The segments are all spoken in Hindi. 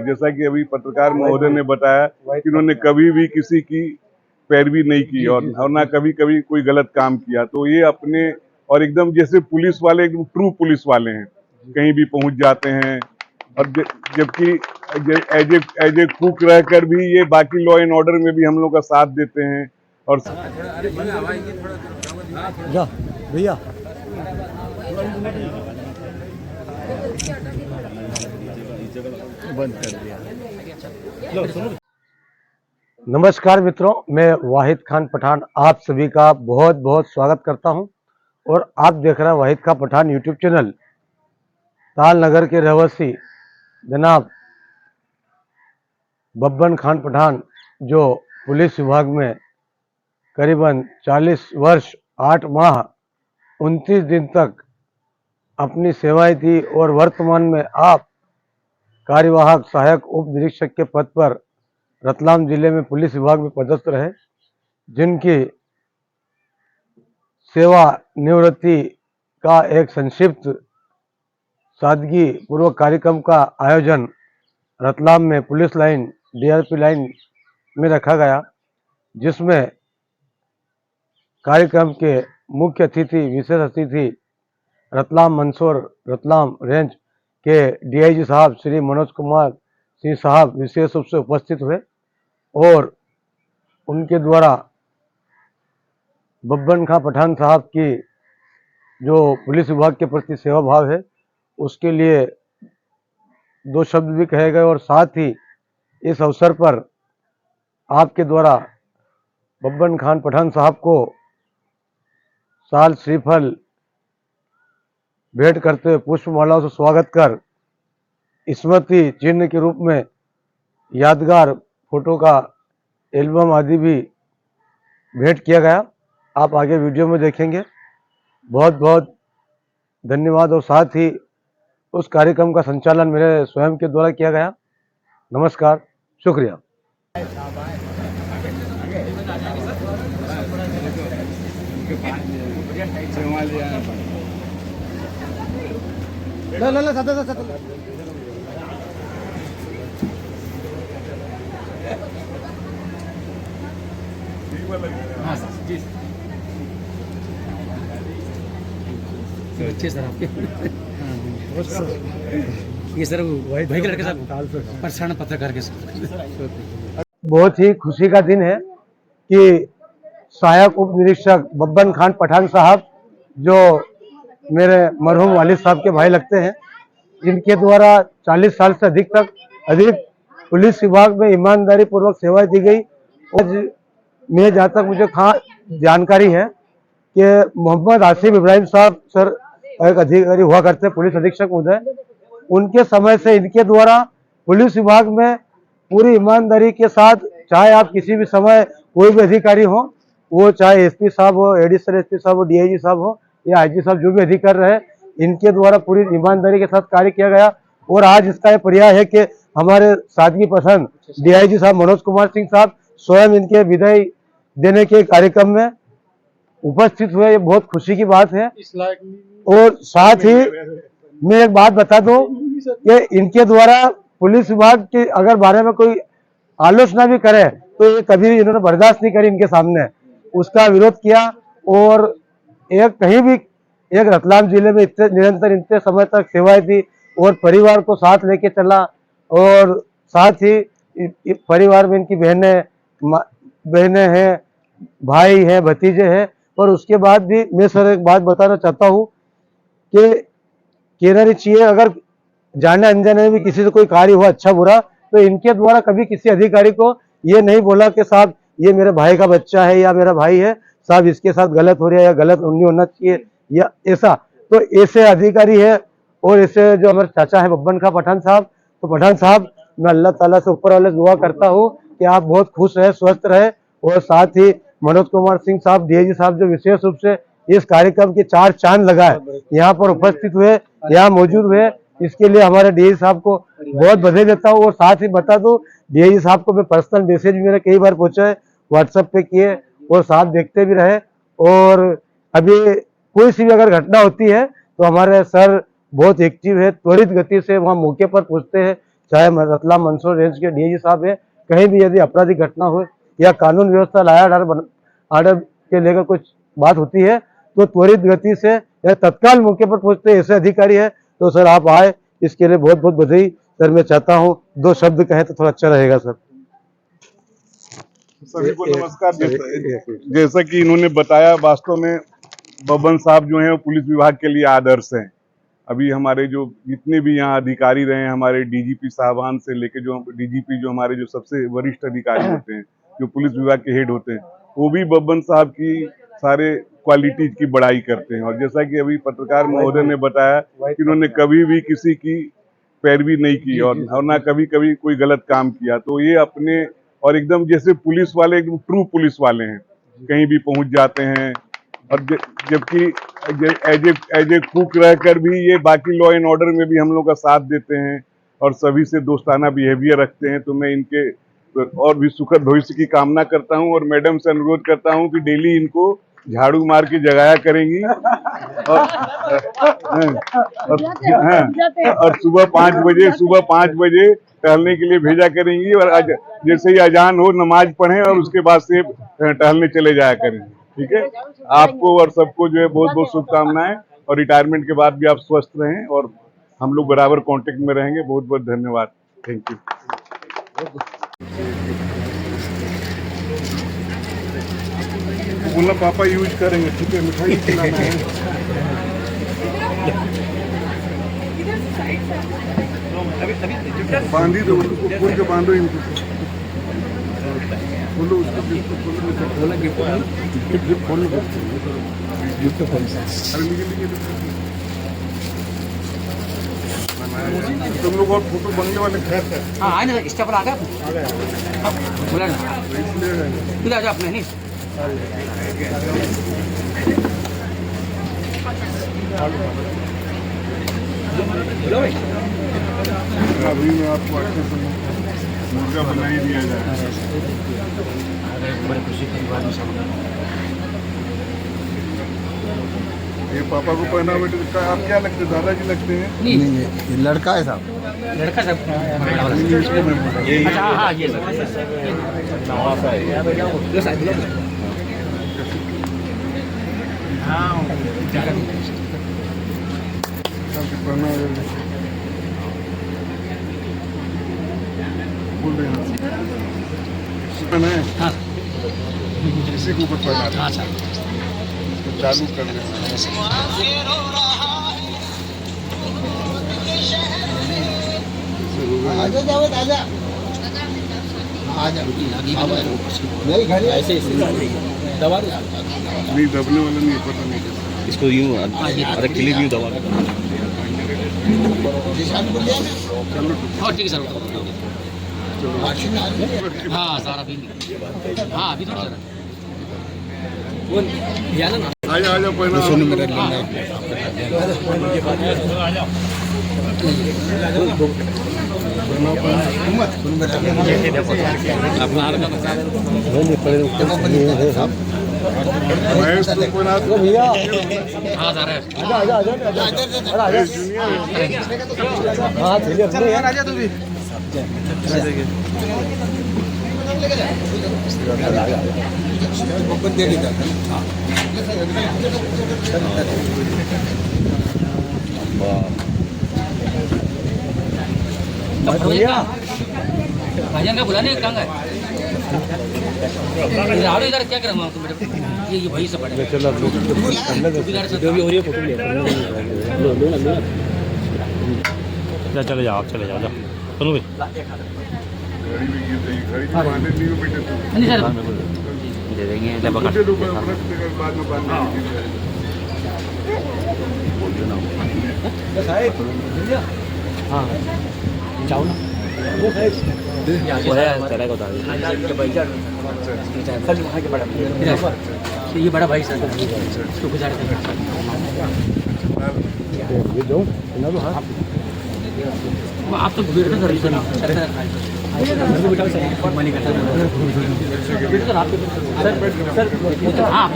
जैसा कि अभी पत्रकार महोदय ने बताया कि उन्होंने कभी भी किसी की पैरवी नहीं की और ना कभी कभी कोई गलत काम किया। तो ये अपने और एकदम जैसे पुलिस वाले एकदम ट्रू पुलिस वाले हैं, कहीं भी पहुंच जाते हैं। और जबकि एज ए कुक रहकर भी ये बाकी लॉ एंड ऑर्डर में भी हम लोग का साथ देते हैं। और भैया बंद कर दिया। नमस्कार मित्रों, मैं वाहिद खान पठान आप सभी का बहुत बहुत स्वागत करता हूं और आप देख रहे हैं वाहिद खान पठान यूट्यूब चैनल। ताल नगर के रहवासी जनाब बब्बन खान पठान जो पुलिस विभाग में करीबन 40 वर्ष 8 माह 29 दिन तक अपनी सेवाएं दी और वर्तमान में आप कार्यवाहक सहायक उप निरीक्षक के पद पर रतलाम जिले में पुलिस विभाग में पदस्थ रहे, जिनकी सेवा निवृत्ति का एक संक्षिप्त सादगी पूर्वक कार्यक्रम का आयोजन रतलाम में पुलिस लाइन डीआरपी लाइन में रखा गया, जिसमें कार्यक्रम के मुख्य अतिथि विशेष अतिथि रतलाम मंदसौर रतलाम रेंज के डीआईजी साहब श्री मनोज कुमार सिंह साहब विशेष रूप से उपस्थित हुए और उनके द्वारा बब्बन खां पठान साहब की जो पुलिस विभाग के प्रति सेवा भाव है उसके लिए 2 शब्द भी कहे गए और साथ ही इस अवसर पर आपके द्वारा बब्बन खान पठान साहब को साल श्रीफल भेंट करते हुए पुष्पमालाओं से स्वागत कर स्मृति चिन्ह के रूप में यादगार फोटो का एल्बम आदि भी भेंट किया गया। आप आगे वीडियो में देखेंगे। बहुत बहुत धन्यवाद। और साथ ही उस कार्यक्रम का संचालन मेरे स्वयं के द्वारा किया गया। नमस्कार, शुक्रिया। हाँ सर जी सर, अच्छे सर आपके ये सर भाई के लड़के साहब परेशान पत्रकार के साथ बहुत ही खुशी का दिन है कि सहायक उप निरीक्षक बब्बन खान पठान साहब जो मेरे मरहूम वालिद साहब के भाई लगते हैं, जिनके द्वारा 40 साल से अधिक पुलिस विभाग में ईमानदारी पूर्वक सेवाएं दी गई। और मैं जहाँ तक मुझे जानकारी है कि मोहम्मद आसिफ इब्राहिम साहब सर एक अधिकारी हुआ करते पुलिस अधीक्षक महोदय, उनके समय से इनके द्वारा पुलिस विभाग में पूरी ईमानदारी के साथ, चाहे आप किसी भी समय कोई भी अधिकारी हो, वो चाहे एसपी साहब हो, एडिशनल एसपी साहब हो, डीआईजी साहब हो या आईजी साहब, जो भी अधिकारी रहे, इनके द्वारा पूरी ईमानदारी के साथ कार्य किया गया। और आज इसका ये पर्याय है कि हमारे सादगी पसंद डीआईजी साहब मनोज कुमार सिंह साहब स्वयं इनके विदाई देने के कार्यक्रम में उपस्थित हुए। ये बहुत खुशी की बात है। और साथ ही मैं एक बात बता दूं कि इनके द्वारा पुलिस विभाग के अगर बारे में कोई आलोचना भी करे तो ये कभी भी इन्होंने बर्दाश्त नहीं करी, इनके सामने उसका विरोध किया। और एक कहीं भी एक रतलाम जिले में निरंतर इतने समय तक सेवाएं दी और परिवार को साथ लेके चला। और साथ ही परिवार में इनकी बहनें हैं, भाई हैं, भतीजे हैं। और उसके बाद भी मैं सर एक बात बताना चाहता हूँ कि कहना नहीं चाहिए, अगर जाने अनजाने में भी किसी से कोई कार्य हुआ अच्छा बुरा, तो इनके द्वारा कभी किसी अधिकारी को ये नहीं बोला कि साहब ये मेरे भाई का बच्चा है या मेरा भाई है, साहब इसके साथ गलत हो रहा है या गलत नहीं होना चाहिए या ऐसा। तो ऐसे अधिकारी है। और ऐसे जो हमारे चाचा है बब्बन खां पठान साहब, तो पठान साहब मैं अल्लाह ताला से ऊपर वाले दुआ करता हूँ कि आप बहुत खुश रहे, स्वस्थ रहे। और साथ ही मनोज कुमार सिंह साहब डीआईजी साहब जो विशेष रूप से इस कार्यक्रम के 4 चांद लगाए, यहाँ पर उपस्थित हुए, यहाँ मौजूद हुए, इसके लिए हमारे डीआईजी साहब को बहुत बधाई देता हूँ। और साथ ही बता दूं, डीआईजी साहब को मैं पर्सनल मैसेज भी मेरे कई बार पहुंचे, व्हाट्सएप पे किए और साथ देखते भी रहे। और अभी कोई सी भी अगर घटना होती है तो हमारे सर बहुत एक्टिव है, त्वरित गति से वहाँ मौके पर पहुंचते हैं, चाहे रतलाम मंदसौर रेंज के डीआईजी साहब है, कहीं भी यदि आपराधिक घटना हो या कानून व्यवस्था लाया आर्डर के लेकर कुछ बात होती है तो त्वरित गति से या तत्काल मौके पर पहुंचते ऐसे अधिकारी है। तो सर आप आए, इसके लिए बहुत बहुत बधाई सर। मैं चाहता हूं 2 शब्द कहें तो थोड़ा अच्छा रहेगा सर। सभी को नमस्कार। जैसा कि इन्होंने बताया, वास्तव में बब्बन साहब जो हैं वो पुलिस विभाग के लिए आदर्श हैं। अभी हमारे जो जितने भी यहाँ अधिकारी रहे हैं, हमारे डीजीपी साहबान से लेके जो डीजीपी जो हमारे जो सबसे वरिष्ठ अधिकारी होते हैं, जो पुलिस विभाग के हेड होते हैं, वो भी बब्बन साहब की सारे क्वालिटीज की बड़ाई करते हैं। और जैसा कि अभी पत्रकार महोदय ने बताया कि उन्होंने कभी भी किसी की पैरवी नहीं की और ना कभी कभी कोई गलत काम किया। तो ये अपने और एकदम जैसे पुलिस वाले एकदम ट्रू पुलिस वाले हैं, कहीं भी पहुंच जाते हैं। और जबकि एज ए कुक रहकर भी ये बाकी लॉ एंड ऑर्डर में भी हम लोग का साथ देते हैं और सभी से दोस्ताना बिहेवियर रखते हैं। तो मैं इनके और भी सुखद भविष्य की कामना करता हूं और मैडम से अनुरोध करता हूं कि डेली इनको झाड़ू मार के जगाया करेंगी और सुबह 5 बजे टहलने के लिए भेजा करेंगी। और जैसे ही अजान हो नमाज पढ़ें और उसके बाद से टहलने चले जाया करेंगे। ठीक है, आपको और सबको जो है बहुत बहुत शुभकामनाएं और रिटायरमेंट के बाद भी आप स्वस्थ रहें और हम लोग बराबर कांटेक्ट में रहेंगे। बहुत बहुत धन्यवाद। Thank you. बोला पापा यूज करेंगे, ठीक है, मिठाई खिलाना है। बांधी दो उनको, खोल के बांधो इनको, खोलो उसको, खोलो गिफ्ट खोलो, अरे लीजिए तुम लोग और फोटो बनने वाले खैर है। हाँ आए ना, स्टेप आ गया बोला ना, आ जाओ अपने नहीं। अभी मैं आपको अच्छे से मुर्गा बना ही दिया जाए। बड़ी खुशी की बात है। ये पापा को पहना बेटे, आप क्या लगते हैं? दादाजी लगते हैं? नहीं ये लड़का है साहब, लड़का सब। अच्छा हाँ ये बोल रहे हैं हाँ इसी के ऊपर पहना हाँ सर। तो चालू कर देना। ऐसे दबा दो नहीं, दबने वाला नहीं, पता नहीं कैसे। इसको यूं अरे क्लिप यूं दबा हाँ ठीक है सर। हाँ सारा भी हाँ अभी तो सर वो याद ना आजा पहना। महेश तो पहना दो भैया। हाँ सर आजा तू भी। भाईजान का बुलाने कहाँ गए? इधर क्या कर रहा हूँ तुम? ये भाई से पड़े चलो जो भी हो रही है फोटो ले चले जाओ, आप चले जाओ, जाओ सुनो भाई। घड़ी में गिर गई, घड़ी में बांधे नहीं हो बेटे तुम। नहीं सर दे देंगे मुझे दो, रख देगा बाद में बांधने। हाँ जाओ ना वो है चलेगा उतार ये बड़ा भाई सर इसको गुजार आप तो भीड़ में सर मनी करता सर हाँ आप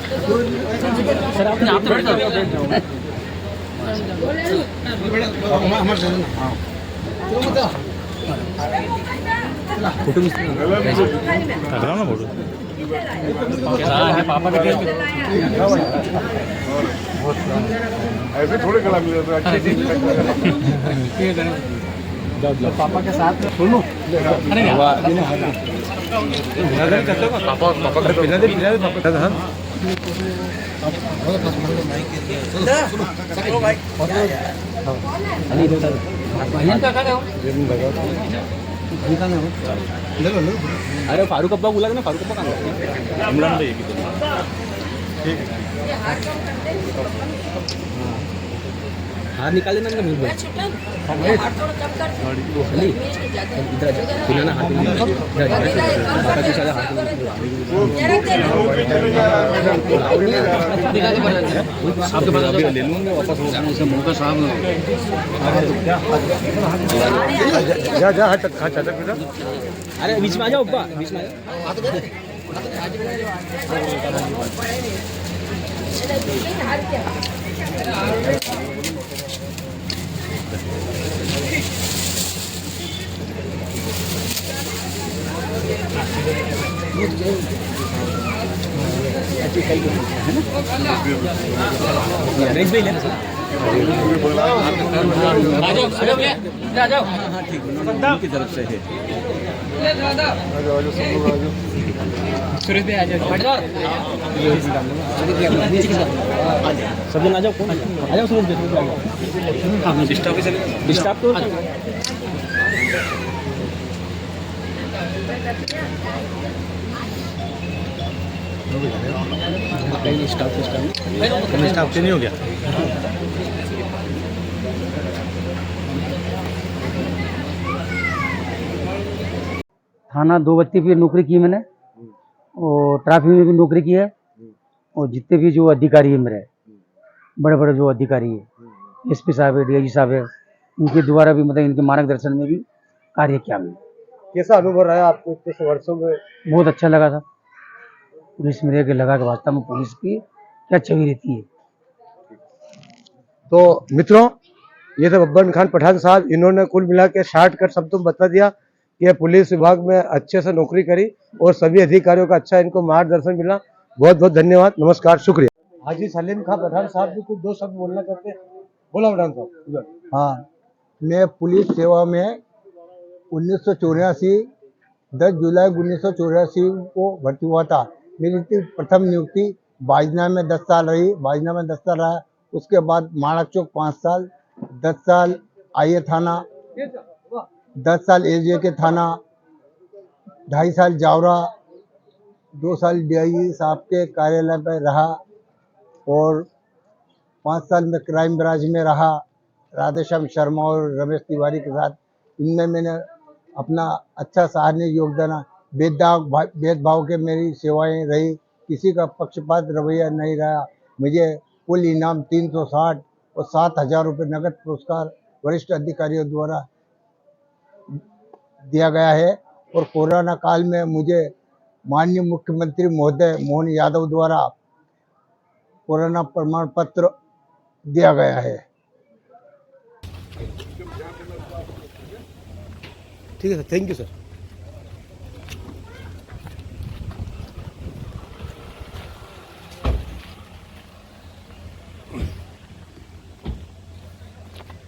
सर आपने आप तो बैठ जाओ करा ना फोटो पापा के ऐसे थोड़े गला मिल जाता है, अच्छी चीज पापा के साथ सुनो अरे अरे फारूक अब्बा बोला ना, फारूक अब्बा कहाँ इमरान भाई हाथ निकाले ना इधर ना हाथ आपके पास ले लूँगा वापस मुझे साहब जा हट चाचा अरे बीच में आ जाओ अब्बा, बीच में आ जाओ। रेंज पे ही लेना सर। आ जाओ ठीक उनकी तरफ से है। सुरेश भाई आ जाओ, बैठ जाओ। सब लोग आ जाओ, कौन आ जाओ सुरेश भाई। डिस्टर्ब तो स्टाफ नहीं हो गया थाना दो बत्ती पे नौकरी की मैंने और ट्रैफिक में भी नौकरी की है। और जितने भी जो अधिकारी है मेरे बड़े बड़े जो अधिकारी है एसपी साहब है, डीआईजी साहब है, इनके द्वारा भी मतलब इनके मार्गदर्शन में भी कार्य किया मैंने। कैसा अनुभव रहा आपको इतने वर्षों में? बहुत अच्छा लगा था। पुलिस में रह के लगा कि वास्तव में पुलिस की क्या छवि रहती है। तो मित्रों, ये थे बब्बन खान पठान साहब। इन्होंने कुल मिला के शार्ट कट शब्दों में बता दिया कि पुलिस विभाग में अच्छे से नौकरी करी और सभी अधिकारियों का अच्छा इनको मार्गदर्शन मिला। बहुत बहुत धन्यवाद, नमस्कार, शुक्रिया। हाजी सलीम खान पठान साहब भी कुछ दो शब्द बोलना चाहते हैं। बोला पठान साहब। हाँ, मैं पुलिस सेवा में 1984 10 जुलाई 1984 को भर्ती हुआ था। मेरी प्रथम नियुक्ति बाजना में 10 साल रही। बाजना में 10 साल रहा। उसके बाद माणक चौक 5 साल, 10 साल आईए थाना, 10 साल एजे के थाना, 2.5 साल जावरा, 2 साल डीआईजी साहब के कार्यालय पर रहा और 5 साल में क्राइम ब्रांच में रहा राधेश्याम शर्मा और रमेश तिवारी के साथ। इनमें मैंने अपना अच्छा सराहनीय योगदान, भेदभाव के मेरी सेवाएं रही, किसी का पक्षपात रवैया नहीं रहा। मुझे कुल इनाम 360 और 7,000 रुपये नगद पुरस्कार वरिष्ठ अधिकारियों द्वारा दिया गया है। और कोरोना काल में मुझे माननीय मुख्यमंत्री महोदय मोहन यादव द्वारा कोरोना प्रमाण पत्र दिया गया है। ठीक है सर, थैंक यू सर।